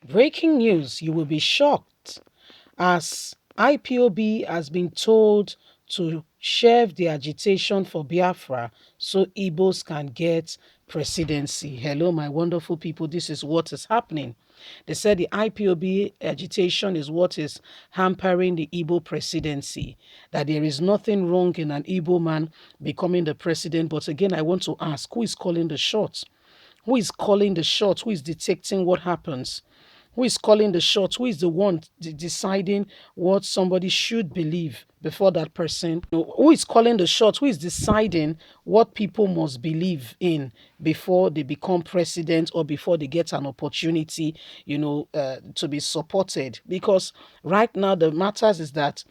Breaking news, you will be shocked as IPOB has been told to shelve the agitation for Biafra so Igbos can get presidency. Hello, my wonderful people. This is what is happening. They said the IPOB agitation is what is hampering the Igbo presidency, that there is nothing wrong in an Igbo man becoming the president. But again, I want to ask, who is calling the shots? Who is calling the shots? Who is dictating what happens? Who is calling the shots? Who is the one deciding what somebody should believe before that person? Who is calling the shots? Who is deciding what people must believe in before they become president or before they get an opportunity, to be supported? Because right now the matters is that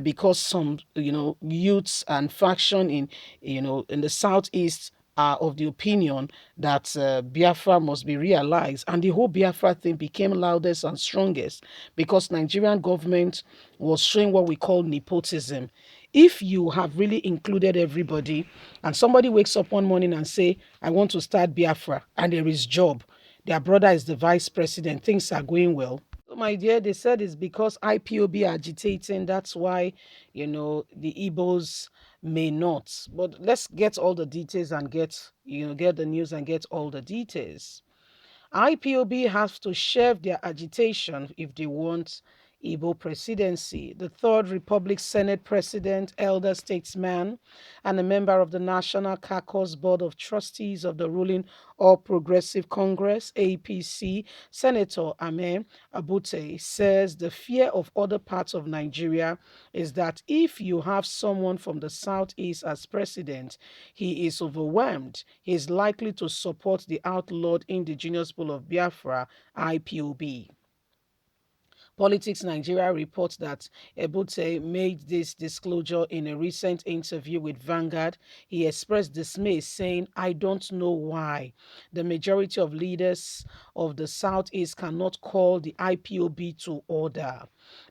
because some, youths and faction in the southeast are of the opinion that Biafra must be realized. And the whole Biafra thing became loudest and strongest because Nigerian government was showing what we call nepotism. If you have really included everybody and somebody wakes up one morning and say, I want to start Biafra and there is job, their brother is the vice president, things are going well. So, my dear, they said it's because IPOB agitating. That's why, the Igbos may not. But let's get all the details and get the news and get all the details. IPOB has to shelve their agitation if they want Igbo presidency. The Third Republic Senate President, elder statesman, and a member of the National Caucus Board of Trustees of the ruling All Progressive Congress, APC, Senator Ame Abute, says the fear of other parts of Nigeria is that if you have someone from the southeast as president, he is overwhelmed. He is likely to support the outlawed indigenous people of Biafra, IPOB. Politics Nigeria reports that Ebute made this disclosure in a recent interview with Vanguard. He expressed dismay, saying, I don't know why the majority of leaders of the Southeast cannot call the IPOB to order.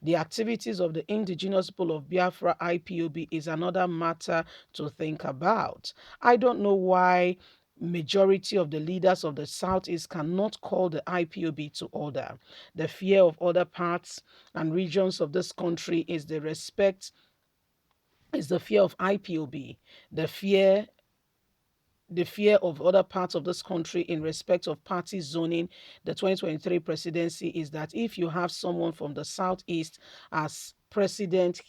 The activities of the indigenous people of Biafra IPOB is another matter to think about. I don't know why majority of the leaders of the Southeast cannot call the IPOB to order. The fear of other parts and regions of this country is the fear of IPOB. The fear of other parts of this country in respect of party zoning, the 2023 presidency, is that if you have someone from the southeast as president,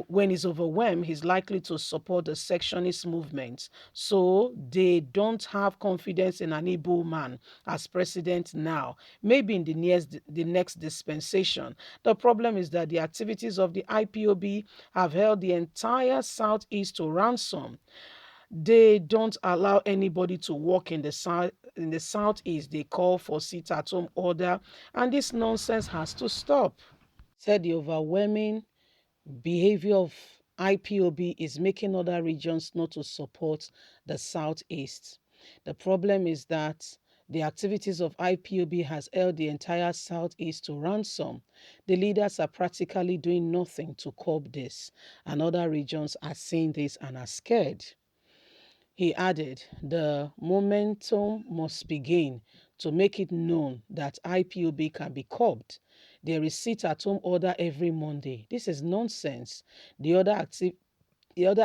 when he's overwhelmed, he's likely to support the sectionist movement. So they don't have confidence in an Igbo man as president now. Maybe in the next dispensation. The problem is that the activities of the IPOB have held the entire southeast to ransom. They don't allow anybody to work in the southeast. They call for sit-at-home order, and this nonsense has to stop. Said the overwhelming behavior of IPOB is making other regions not to support the southeast. The problem is that the activities of IPOB has held the entire southeast to ransom. The leaders are practically doing nothing to curb this, and other regions are seeing this and are scared. He added, the momentum must begin to make it known that IPOB can be curbed. There is sit-at-home order every Monday. This is nonsense. The other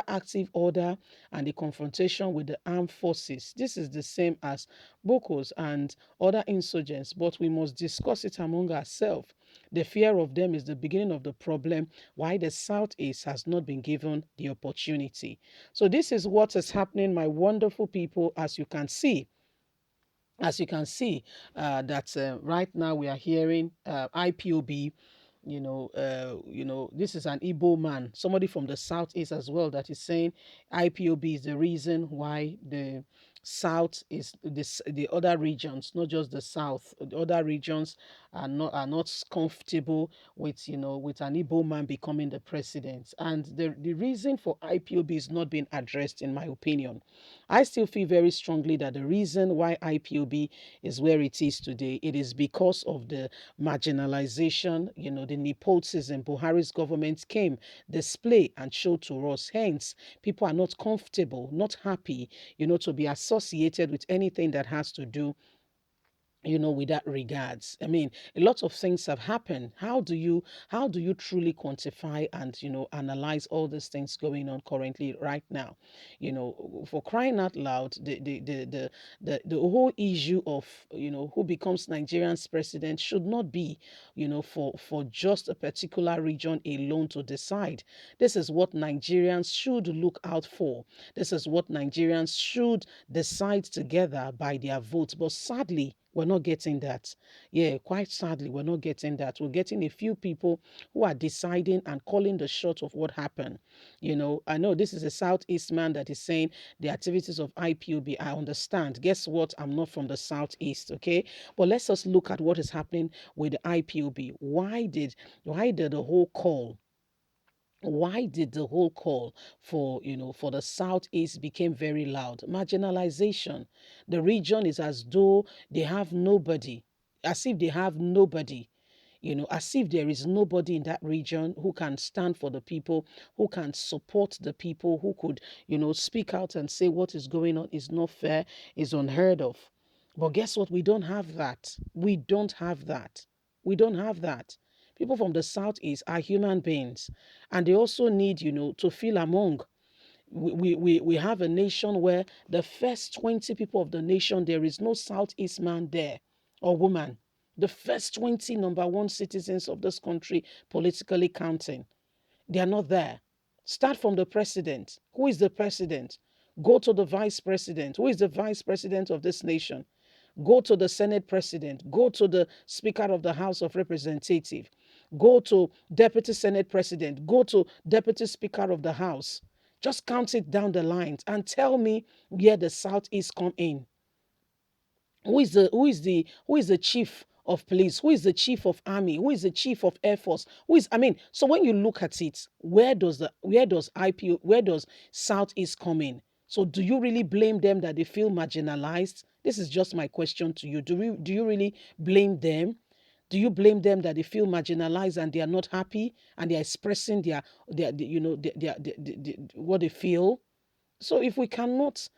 active order and the confrontation with the armed forces. This is the same as Bokos and other insurgents, but we must discuss it among ourselves. The fear of them is the beginning of the problem, why the Southeast has not been given the opportunity. So this is what is happening, my wonderful people, as you can see. That right now we are hearing IPOB. This is an Igbo man, somebody from the southeast as well, that is saying IPOB is the reason why the south is the other regions, not just the south. The other regions are not comfortable with an Igbo man becoming the president. And the reason for IPOB is not being addressed, in my opinion. I still feel very strongly that the reason why IPOB is where it is today, it is because of the marginalization, the nepotism Buhari's government came, display and show to us. Hence, people are not comfortable, not happy, to be associated with anything that has to do with that regards. I mean, a lot of things have happened. How do you truly quantify and analyze all these things going on currently right now? For crying out loud, the whole issue of who becomes Nigerian's president should not be for just a particular region alone to decide. This is what Nigerians should look out for. This is what Nigerians should decide together by their votes. But sadly, we're not getting that. Yeah, quite sadly, we're not getting that. We're getting a few people who are deciding and calling the shot of what happened. I know this is a Southeast man that is saying the activities of IPOB. I understand. Guess what? I'm not from the Southeast, okay? But let's just look at what is happening with the IPOB. Why did the whole call for the southeast became very loud? Marginalization. The region is as though they have nobody, as if they have nobody, as if there is nobody in that region who can stand for the people, who can support the people, who could speak out and say what is going on is not fair, is unheard of. But guess what? We don't have that. We don't have that. People from the southeast are human beings, and they also need to feel among. We have a nation where the first 20 people of the nation, there is no Southeast man there or woman. The first 20 number one citizens of this country, politically counting, they are not there. Start from the president. Who is the president? Go to the vice president. Who is the vice president of this nation? Go to the Senate president. Go to the Speaker of the House of Representatives. Go to Deputy Senate President. Go to Deputy Speaker of the House. Just count it down the lines and tell me where the Southeast come in. Who is the chief of police? Who is the chief of army? Who is the chief of air force? So when you look at it, where does Southeast come in? So do you really blame them that they feel marginalized? This is just my question to you. Do you really blame them? Do you blame them that they feel marginalized and they are not happy and they are expressing what they feel? So if we cannot,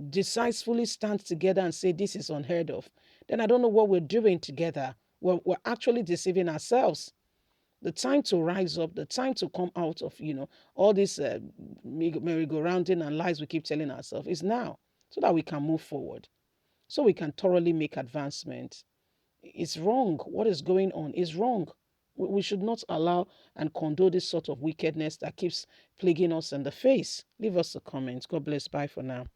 decisively stand together and say this is unheard of, then I don't know what we're doing together. We're actually deceiving ourselves. The time to rise up, the time to come out of, all this merry-go-rounding and lies we keep telling ourselves is now, so that we can move forward, so we can thoroughly make advancement. It's wrong. What is going on is wrong. We should not allow and condone this sort of wickedness that keeps plaguing us in the face. Leave us a comment. God bless. Bye for now.